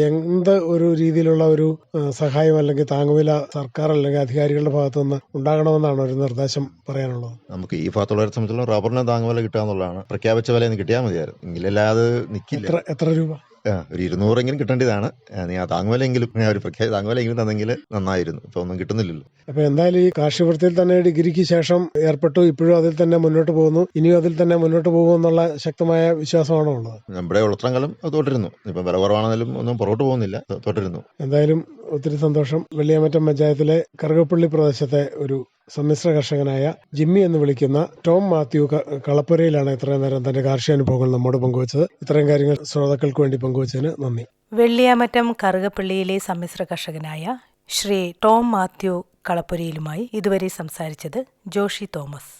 S3: എന്ത് ഒരു രീതിയിലുള്ള ഒരു സഹായം അല്ലെങ്കിൽ താങ്ങുവില സർക്കാർ അല്ലെങ്കിൽ അധികാരികളുടെ ഭാഗത്തു നിന്ന് ഉണ്ടാകണമെന്നാണ് ഒരു നിർദ്ദേശം പറയാനുള്ളത്?
S4: നമുക്ക് ഈ ഭാഗത്തുള്ളവരെ സംബന്ധിച്ചിടത്തോളം റബ്ബറിന് താങ്ങുവില കിട്ടുക എന്നുള്ളതാണ്. പ്രഖ്യാപിച്ച വില കിട്ടിയാൽ മതിയായിരുന്നു, എങ്കിലല്ലാതെ നിൽക്കില്ല.
S3: എത്ര രൂപ?
S4: ഒരു 200 കിട്ടേണ്ടതാണ്. നീ ആ താങ്ങുവിലെങ്കിലും ഒരു പ്രഖ്യാപിച്ച താങ്ങുവിലെങ്കിലും തന്നെങ്കിൽ നന്നായിരുന്നു. ഇപ്പൊ ഒന്നും കിട്ടുന്നില്ലല്ലോ.
S3: അപ്പൊ എന്തായാലും ഈ കാർഷിക വൃത്തിയിൽ തന്നെ ഡിഗ്രിക്ക് ശേഷം ഏർപ്പെട്ടു, ഇപ്പോഴും അതിൽ തന്നെ മുന്നോട്ട് പോകുന്നു, ഇനിയും അതിൽ തന്നെ മുന്നോട്ട് പോകുമെന്നുള്ള ശക്തമായ വിശ്വാസമാണോ ഉള്ളത്?
S4: നമ്മുടെ ഉള്ളത്രയും കാലം അത് തുടരുന്നു. ഇപ്പം വില കുറവാണെങ്കിലും ഒന്നും പുറകോട്ട് പോകുന്നില്ല, തുടരുന്നു.
S3: എന്തായാലും ഒത്തിരി സന്തോഷം. വെള്ളിയാമറ്റം പഞ്ചായത്തിലെ കറുകപ്പള്ളി പ്രദേശത്തെ ഒരു സമ്മിശ്ര കർഷകനായ ജിമ്മി എന്ന് വിളിക്കുന്ന ടോം മാത്യു കളപ്പുരയിലാണ് ഇത്രയും നേരം തന്റെ കാർഷിക അനുഭവങ്ങൾ നമ്മോട് പങ്കുവച്ചത്. ഇത്രയും കാര്യങ്ങൾ ശ്രോതാക്കൾക്ക് വേണ്ടി പങ്കുവച്ചതിന് നന്ദി.
S1: വെള്ളിയാമറ്റം കറുകപ്പള്ളിയിലെ സമ്മിശ്ര കർഷകനായ ശ്രീ ടോം മാത്യു കളപ്പുരയിലുമായി ഇതുവരെ സംസാരിച്ചത് ജോഷി തോമസ്.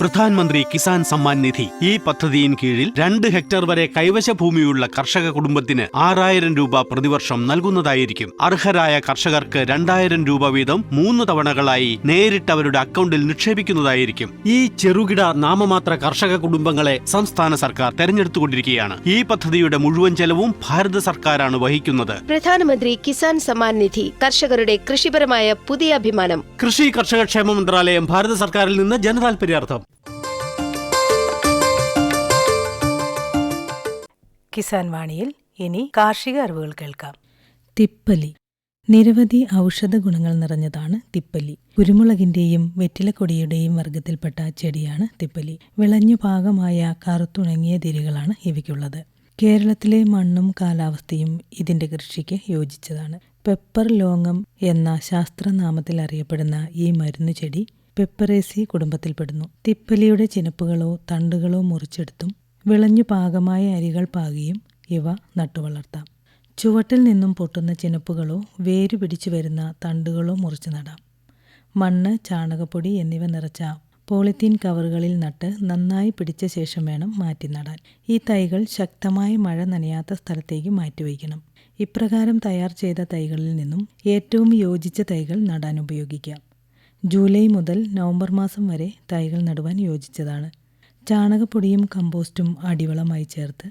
S10: പ്രധാൻമന്ത്രി കിസാൻ സമ്മാൻ നിധി ഈ പദ്ധതിയിൻ കീഴിൽ 2 ഹെക്ടർ വരെ കൈവശ ഭൂമിയുള്ള കർഷക കുടുംബത്തിന് 6000 രൂപ പ്രതിവർഷം നൽകുന്നതായിരിക്കും. അർഹരായ കർഷകർക്ക് 2000 രൂപ വീതം 3 തവണകളായി നേരിട്ട് അവരുടെ അക്കൗണ്ടിൽ നിക്ഷേപിക്കുന്നതായിരിക്കും. ഈ ചെറുകിട നാമമാത്ര കർഷക കുടുംബങ്ങളെ സംസ്ഥാന സർക്കാർ തെരഞ്ഞെടുത്തുകൊണ്ടിരിക്കുകയാണ്. ഈ പദ്ധതിയുടെ മുഴുവൻ ചെലവും ഭാരത സർക്കാരാണ് വഹിക്കുന്നത്.
S11: പ്രധാനമന്ത്രി കിസാൻ സമ്മാൻ നിധി കർഷകരുടെ കൃഷിപരമായ പുതിയ അഭിമാനം.
S10: കൃഷി കർഷക ക്ഷേമ മന്ത്രാലയം, ഭാരത സർക്കാരിൽ നിന്ന് ജനതാൽപര്യാർത്ഥം.
S1: കിസാൻ വാണിയിൽ ഇനി കാർഷിക അറിവുകൾ കേൾക്കാം.
S12: തിപ്പല്ലി. നിരവധി ഔഷധ ഗുണങ്ങൾ നിറഞ്ഞതാണ് തിപ്പല്ലി. കുരുമുളകിന്റെയും വെറ്റിലക്കൊടിയുടെയും വർഗത്തിൽപ്പെട്ട ചെടിയാണ് തിപ്പല്ലി. വിളഞ്ഞു പാകമായ കറുത്തുണങ്ങിയ തിരികളാണ് ഇവയ്ക്കുള്ളത്. കേരളത്തിലെ മണ്ണും കാലാവസ്ഥയും ഇതിന്റെ കൃഷിക്ക് യോജിച്ചതാണ്. പെപ്പർ ലോങ്ങം എന്ന ശാസ്ത്രനാമത്തിൽ അറിയപ്പെടുന്ന ഈ മരുന്നു ചെടി പെപ്പറേസി കുടുംബത്തിൽപ്പെടുന്നു. തിപ്പല്ലിയുടെ ചിനപ്പുകളോ തണ്ടുകളോ മുറിച്ചെടുത്തും വിളഞ്ഞു പാകമായ അരികൾ പാകിയും ഇവ നട്ടുവളർത്താം. ചുവട്ടിൽ നിന്നും പൊട്ടുന്ന ചിനപ്പുകളോ വേരു പിടിച്ചു വരുന്ന തണ്ടുകളോ മുറിച്ചു നടാം. മണ്ണ്, ചാണകപ്പൊടി എന്നിവ നിറച്ച പോളിത്തീൻ കവറുകളിൽ നട്ട് നന്നായി പിടിച്ച ശേഷം വേണം മാറ്റി നടാൻ. ഈ തൈകൾ ശക്തമായ മഴ നനയാത്ത സ്ഥലത്തേക്ക് മാറ്റിവയ്ക്കണം. ഇപ്രകാരം തയ്യാർ ചെയ്ത തൈകളിൽ നിന്നും ഏറ്റവും യോജിച്ച തൈകൾ നടാൻ ഉപയോഗിക്കാം. ജൂലൈ മുതൽ നവംബർ മാസം വരെ തൈകൾ നടുവാൻ യോജിച്ചതാണ്. ചാണകപ്പൊടിയും കമ്പോസ്റ്റും അടിവളമായി ചേർത്ത്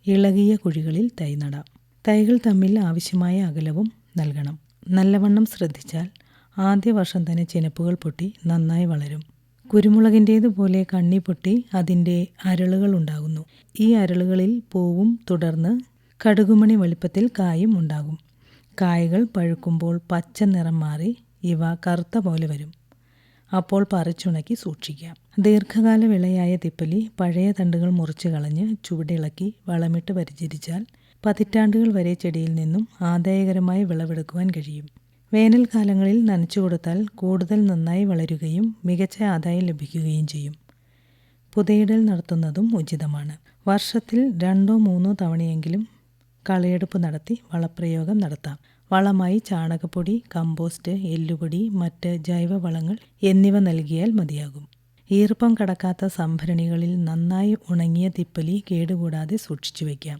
S12: ഇളകിയ കുഴികളിൽ തൈ നടാം. തൈകൾ തമ്മിൽ ആവശ്യമായ അകലവും നൽകണം. നല്ലവണ്ണം ശ്രദ്ധിച്ചാൽ ആദ്യ വർഷം തന്നെ ചിനപ്പുകൾ പൊട്ടി നന്നായി വളരും. കുരുമുളകിൻ്റേതുപോലെ കണ്ണി പൊട്ടി അതിൻ്റെ അരളുകൾ ഉണ്ടാകുന്നു. ഈ അരളുകളിൽ പൂവും തുടർന്ന് കടുകുമണി വെളുപ്പത്തിൽ കായും ഉണ്ടാകും. കായകൾ പഴുക്കുമ്പോൾ പച്ച നിറം മാറി ഇവ കറുത്ത പോലെ വരും. അപ്പോൾ പറിച്ചുണക്കി സൂക്ഷിക്കാം. ദീർഘകാല വിളയായ തിപ്പല്ലി പഴയ തണ്ടുകൾ മുറിച്ച് കളഞ്ഞ് ചുവടിളക്കി വളമിട്ട് പരിചരിച്ചാൽ പതിറ്റാണ്ടുകൾ വരെ ചെടിയിൽ നിന്നും ആദായകരമായ വിളവെടുക്കുവാൻ കഴിയും. വേനൽക്കാലങ്ങളിൽ നനച്ചു കൊടുത്താൽ കൂടുതൽ നന്നായി വളരുകയും മികച്ച ആദായം ലഭിക്കുകയും ചെയ്യും. പുതയിടൽ നടത്തുന്നതും ഉചിതമാണ്. വർഷത്തിൽ 2-3 തവണയെങ്കിലും കളയെടുപ്പ് നടത്തി വളപ്രയോഗം നടത്താം. വളമായി ചാണകപ്പൊടി, കമ്പോസ്റ്റ്, എല്ലുപൊടി, മറ്റ് ജൈവവളങ്ങൾ എന്നിവ നൽകിയാൽ മതിയാകും. ഈർപ്പം കടക്കാത്ത സംഭരണികളിൽ നന്നായി ഉണങ്ങിയ തിപ്പല്ലി കേടുകൂടാതെ സൂക്ഷിച്ചു വയ്ക്കാം.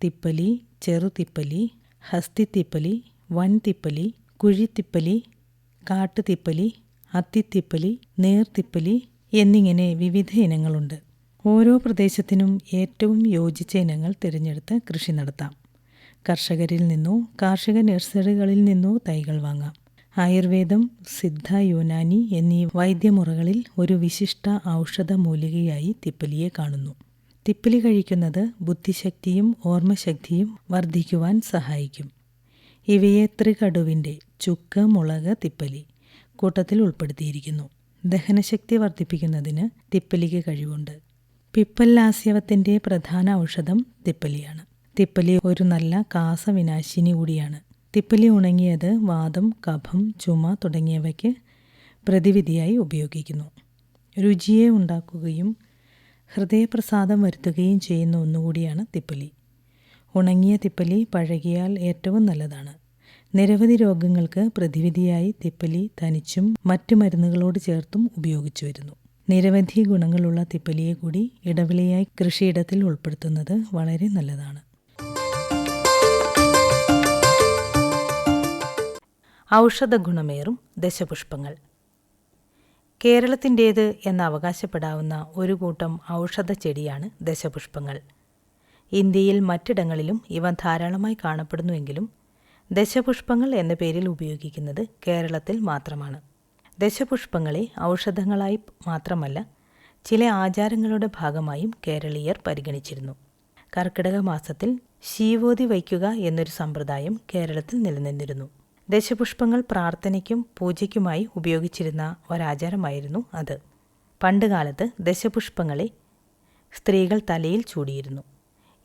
S12: തിപ്പല്ലി, ചെറുതിപ്പല്ലി, ഹസ്തിത്തിപ്പല്ലി, വൻതിപ്പല്ലി, കുഴിത്തിപ്പല്ലി, കാട്ടുതിപ്പല്ലി, അത്തിത്തിപ്പല്ലി, നീർത്തിപ്പല്ലി എന്നിങ്ങനെ വിവിധ ഇനങ്ങളുണ്ട്. ഓരോ പ്രദേശത്തിനും ഏറ്റവും യോജിച്ച ഇനങ്ങൾ തിരഞ്ഞെടുത്ത് കൃഷി നടത്താം. കർഷകരിൽ നിന്നോ കാർഷിക നഴ്സറികളിൽ നിന്നോ തൈകൾ വാങ്ങാം. ആയുർവേദം, സിദ്ധ, യുനാനി എന്നീ വൈദ്യമുറകളിൽ ഒരു വിശിഷ്ട ഔഷധ മൂലികയായി തിപ്പല്ലിയെ കാണുന്നു. തിപ്പല്ലി കഴിക്കുന്നത് ബുദ്ധിശക്തിയും ഓർമ്മശക്തിയും വർദ്ധിക്കുവാൻ സഹായിക്കും. ഇവയെ ത്രികടുവിൻ്റെ ചുക്ക്, മുളക്, തിപ്പല്ലി കൂട്ടത്തിൽ ഉൾപ്പെടുത്തിയിരിക്കുന്നു. ദഹനശക്തി വർദ്ധിപ്പിക്കുന്നതിന് തിപ്പല്ലിക്ക് കഴിവുണ്ട്. പിപ്പല്ലാസ്യവത്തിൻ്റെ പ്രധാന ഔഷധം തിപ്പല്ലിയാണ്. തിപ്പല്ലി ഒരു നല്ല കാസവിനാശിനി കൂടിയാണ്. തിപ്പല്ലി ഉണങ്ങിയത് വാതം, കഫം, ചുമ തുടങ്ങിയവയ്ക്ക് പ്രതിവിധിയായി ഉപയോഗിക്കുന്നു. രുചിയെ ഉണ്ടാക്കുകയും ഹൃദയപ്രസാദം വരുത്തുകയും ചെയ്യുന്ന ഒന്നുകൂടിയാണ് തിപ്പല്ലി. ഉണങ്ങിയ തിപ്പല്ലി പഴകിയാൽ ഏറ്റവും നല്ലതാണ്. നിരവധി രോഗങ്ങൾക്ക് പ്രതിവിധിയായി തിപ്പല്ലി തനിച്ചും മറ്റു മരുന്നുകളോട് ചേർത്തും ഉപയോഗിച്ചു വരുന്നു. നിരവധി ഗുണങ്ങളുള്ള തിപ്പല്ലിയെ കൂടി ഇടവിളയായി കൃഷിയിടത്തിൽ ഉൾപ്പെടുത്തുന്നത് വളരെ നല്ലതാണ്. ഔഷധ ഗുണമേറും ദശപുഷ്പങ്ങൾ. കേരളത്തിൻ്റേത് എന്ന് അവകാശപ്പെടാവുന്ന ഒരു കൂട്ടം ഔഷധ ചെടിയാണ് ദശപുഷ്പങ്ങൾ. ഇന്ത്യയിൽ മറ്റിടങ്ങളിലും ഇവ ധാരാളമായി കാണപ്പെടുന്നുവെങ്കിലും ദശപുഷ്പങ്ങൾ എന്ന പേരിൽ ഉപയോഗിക്കുന്നത് കേരളത്തിൽ മാത്രമാണ്. ദശപുഷ്പങ്ങളെ ഔഷധങ്ങളായി മാത്രമല്ല ചില ആചാരങ്ങളുടെ ഭാഗമായും കേരളീയർ പരിഗണിച്ചിരുന്നു. കർക്കിടക മാസത്തിൽ ശീവോതി വയ്ക്കുക എന്നൊരു സമ്പ്രദായം കേരളത്തിൽ നിലനിന്നിരുന്നു. ദശപുഷ്പങ്ങൾ പ്രാർത്ഥനയ്ക്കും പൂജയ്ക്കുമായി ഉപയോഗിച്ചിരുന്ന ഒരാചാരമായിരുന്നു അത്. പണ്ടുകാലത്ത് ദശപുഷ്പങ്ങളെ സ്ത്രീകൾ തലയിൽ ചൂടിയിരുന്നു.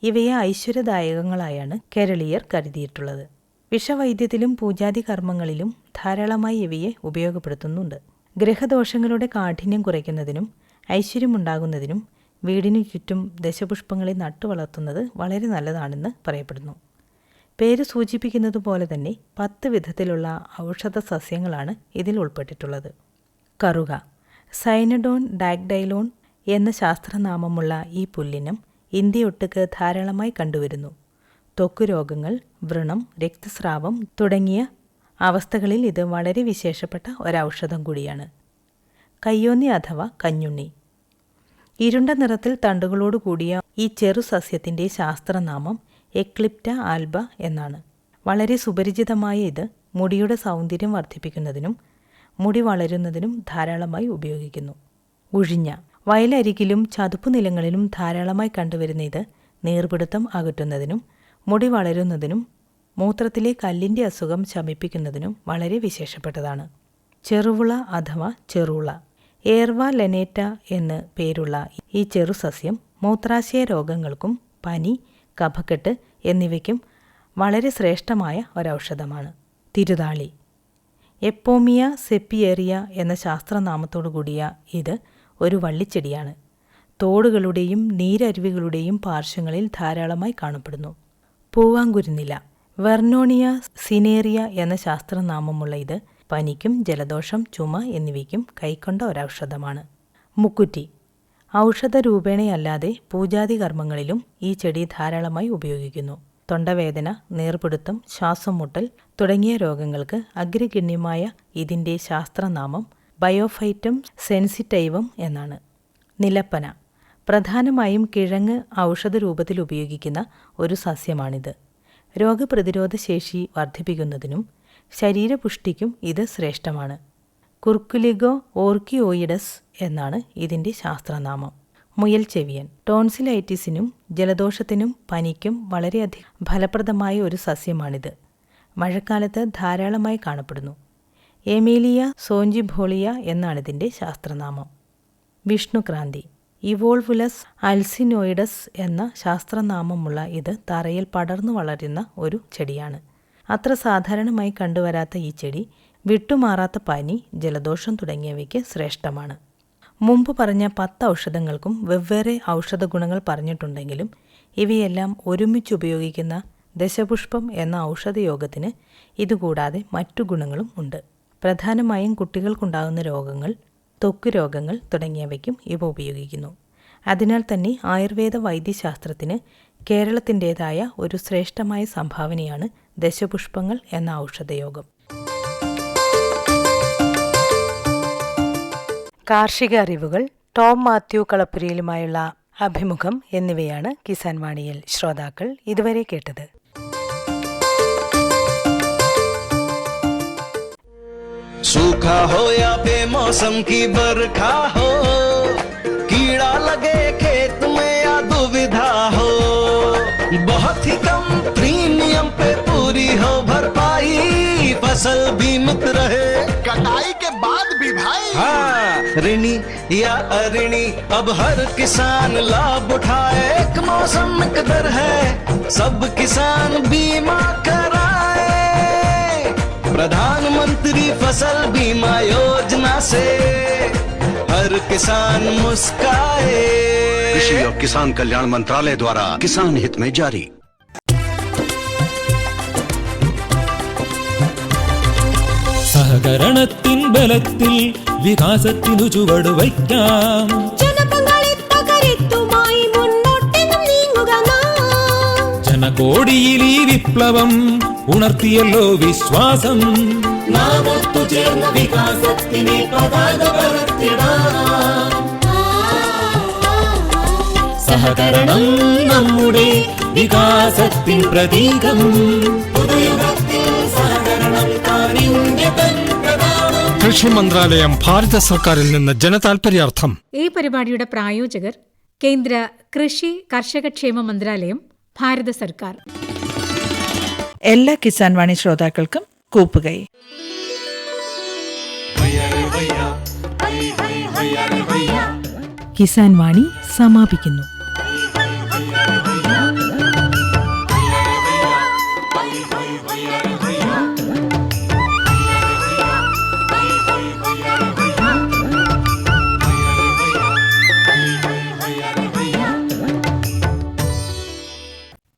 S12: ഇവയെ ഐശ്വര്യദായകങ്ങളായാണ് കേരളീയർ കരുതിയിട്ടുള്ളത്. വിഷവൈദ്യത്തിലും പൂജാതി കർമ്മങ്ങളിലും ധാരാളമായി ഇവയെ ഉപയോഗപ്പെടുത്തുന്നുണ്ട്. ഗ്രഹദോഷങ്ങളുടെ കാഠിന്യം കുറയ്ക്കുന്നതിനും ഐശ്വര്യമുണ്ടാകുന്നതിനും വീടിനു ചുറ്റും ദശപുഷ്പങ്ങളെ നട്ടുവളർത്തുന്നത് വളരെ നല്ലതാണെന്ന് പറയപ്പെടുന്നു. പേര് സൂചിപ്പിക്കുന്നത് പോലെ തന്നെ 10 വിധത്തിലുള്ള ഔഷധ സസ്യങ്ങളാണ് ഇതിൽ ഉൾപ്പെട്ടിട്ടുള്ളത്. കറുക, സൈനഡോൺ ഡാഗ്ഡൈലോൺ എന്ന ശാസ്ത്രനാമമുള്ള ഈ പുല്ലിനം ഇന്ത്യയൊട്ടുക്ക് ധാരാളമായി കണ്ടുവരുന്നു. ത്വക്ക് രോഗങ്ങൾ, വ്രണം, രക്തസ്രാവം തുടങ്ങിയ അവസ്ഥകളിൽ ഇത് വളരെ വിശേഷപ്പെട്ട ഒരൗഷധം കൂടിയാണ്. കയ്യോന്നി അഥവാ കഞ്ഞുണ്ണി. ഇരുണ്ട നിറത്തിൽ തണ്ടുകളോട് കൂടിയ ഈ ചെറു സസ്യത്തിൻ്റെ ശാസ്ത്രനാമം എക്ലിപ്റ്റ ആൽബ എന്നാണ്. വളരെ സുപരിചിതമായ ഇത് മുടിയുടെ സൗന്ദര്യം വർദ്ധിപ്പിക്കുന്നതിനും മുടി വളരുന്നതിനും ധാരാളമായി ഉപയോഗിക്കുന്നു. ഉഴിഞ്ഞ. വയലരികിലും ചതുപ്പുനിലങ്ങളിലും ധാരാളമായി കണ്ടുവരുന്ന ഇത് നീർപിടുത്തം അകറ്റുന്നതിനും മുടി വളരുന്നതിനും മൂത്രത്തിലെ കല്ലിൻ്റെ അസുഖം ശമിപ്പിക്കുന്നതിനും വളരെ വിശേഷപ്പെട്ടതാണ്. ചെറുവുള അഥവാ ചെറുള. ഏർവ ലെനേറ്റ എന്ന് പേരുള്ള ഈ ചെറുസസ്യം മൂത്രാശയ രോഗങ്ങൾക്കും പനി, കഫക്കെട്ട് എന്നിവയ്ക്കും വളരെ ശ്രേഷ്ഠമായ ഒരൗഷധമാണ്. തിരുതാളി. എപ്പോമിയ സെപ്പിയേറിയ എന്ന ശാസ്ത്രനാമത്തോടു കൂടിയ ഇത് ഒരു വള്ളിച്ചെടിയാണ്. തോടുകളുടെയും നീരരുവികളുടെയും പാർശ്വങ്ങളിൽ ധാരാളമായി കാണപ്പെടുന്നു. പൂവാങ്കുരുന്നില. വെർണോണിയ സിനേറിയ എന്ന ശാസ്ത്രനാമമുള്ള ഇത് പനിക്കും ജലദോഷം, ചുമ എന്നിവയ്ക്കും കൈക്കൊണ്ട ഒരൗഷധമാണ്. മുക്കുറ്റി. ഔഷധ രൂപേണയല്ലാതെ പൂജാതി കർമ്മങ്ങളിലും ഈ ചെടി ധാരാളമായി ഉപയോഗിക്കുന്നു. തൊണ്ടവേദന, നീർപിടുത്തം, ശ്വാസം മുട്ടൽ തുടങ്ങിയ രോഗങ്ങൾക്ക് അഗ്രഗണ്യമായ ഇതിൻ്റെ ശാസ്ത്രനാമം ബയോഫൈറ്റം സെൻസിറ്റൈവം എന്നാണ്. നിലപ്പന. പ്രധാനമായും കിഴങ്ങ് ഔഷധ രൂപത്തിൽ ഉപയോഗിക്കുന്ന ഒരു സസ്യമാണിത്. രോഗപ്രതിരോധ ശേഷി വർദ്ധിപ്പിക്കുന്നതിനും ശരീരപുഷ്ടിക്കും ഇത് ശ്രേഷ്ഠമാണ്. കുർക്കുലിഗോ ഓർക്കിയോയിഡസ് എന്നാണ് ഇതിൻ്റെ ശാസ്ത്രനാമം. മുയൽ ചെവിയൻ. ടോൺസിലൈറ്റിസിനും ജലദോഷത്തിനും പനിക്കും വളരെയധികം ഫലപ്രദമായ ഒരു സസ്യമാണിത്. മഴക്കാലത്ത് ധാരാളമായി കാണപ്പെടുന്നു. എമീലിയ സോഞ്ചിഭോളിയ എന്നാണിതിൻ്റെ ശാസ്ത്രനാമം. വിഷ്ണുക്രാന്തി. ഇവോൾവുലസ് അൽസിനോയിഡസ് എന്ന ശാസ്ത്രനാമമുള്ള ഇത് തറയിൽ പടർന്നു വളരുന്ന ഒരു ചെടിയാണ്. അത്ര സാധാരണമായി കണ്ടുവരാത്ത ഈ ചെടി വിട്ടുമാറാത്ത പനി, ജലദോഷം തുടങ്ങിയവയ്ക്ക് ശ്രേഷ്ഠമാണ്. മുമ്പ് പറഞ്ഞ 10 ഔഷധങ്ങൾക്കും വെവ്വേറെ ഔഷധ ഗുണങ്ങൾ പറഞ്ഞിട്ടുണ്ടെങ്കിലും ഇവയെല്ലാം ഒരുമിച്ച് ഉപയോഗിക്കുന്ന ദശപുഷ്പം എന്ന ഔഷധയോഗത്തിന് ഇതുകൂടാതെ മറ്റു ഗുണങ്ങളും ഉണ്ട്. പ്രധാനമായും കുട്ടികൾക്കുണ്ടാകുന്ന രോഗങ്ങൾ, ത്വക്ക് രോഗങ്ങൾ തുടങ്ങിയവയ്ക്കും ഇവ ഉപയോഗിക്കുന്നു. അതിനാൽ തന്നെ ആയുർവേദ വൈദ്യശാസ്ത്രത്തിന് കേരളത്തിൻ്റേതായ ഒരു ശ്രേഷ്ഠമായ സംഭാവനയാണ് ദശപുഷ്പങ്ങൾ എന്ന ഔഷധയോഗം. കാർഷിക അറിവുകൾ, ടോം മാത്യു കളപ്പുരയിലുമായുള്ള അഭിമുഖം എന്നിവയാണ് കിസാൻ വാണിയിൽ ശ്രോതാക്കൾ ഇതുവരെ കേട്ടത്.
S5: सूखा हो या बेमौसम की बरखा हो, कीड़ा लगे खेत में या दुविधा हो, बहुत ही कम प्रीमियम पे पूरी हो भरपाई, फसल बीमित रहे कटाई के बाद भी भाई। हाँ, ऋणी या अऋणी अब हर किसान लाभ उठाए, एक मौसम एक दर है, सब किसान बीमा कराए, प्रधानमंत्री फसल बीमा योजना से हर किसान मुस्काए।
S13: कृषि और किसान कल्याण मंत्रालय द्वारा किसान हित में जारी।
S14: സഹകരണത്തിൻ ബലത്തിൽ വികാസത്തിനു ചുവട് വയ്ക്കാം. ജനകോടിയിൽ ഈ വിപ്ലവം ഉണർത്തിയല്ലോ വിശ്വാസം. നാം ഒത്തുചേർന്ന വികാസത്തിനെ പതാക പറത്തിടാം. സഹകരണം നമ്മുടെ വികാസത്തിൻ പ്രതീകം.
S15: കൃഷി മന്ത്രാലയം, ഭാരത സർക്കാരിൽ നിന്ന് ജനതാൽപര്യാർത്ഥം.
S2: ഈ പരിപാടിയുടെ പ്രായോജകർ കേന്ദ്ര കൃഷി കർഷകക്ഷേമ മന്ത്രാലയം, ഭാരത സർക്കാർ.
S16: എല്ലാ കിസാൻ വാണി ശ്രോതാക്കൾക്കും കൂപ്പുകൈ.
S12: കിസാൻ വാണി സമാപിക്കുന്നു.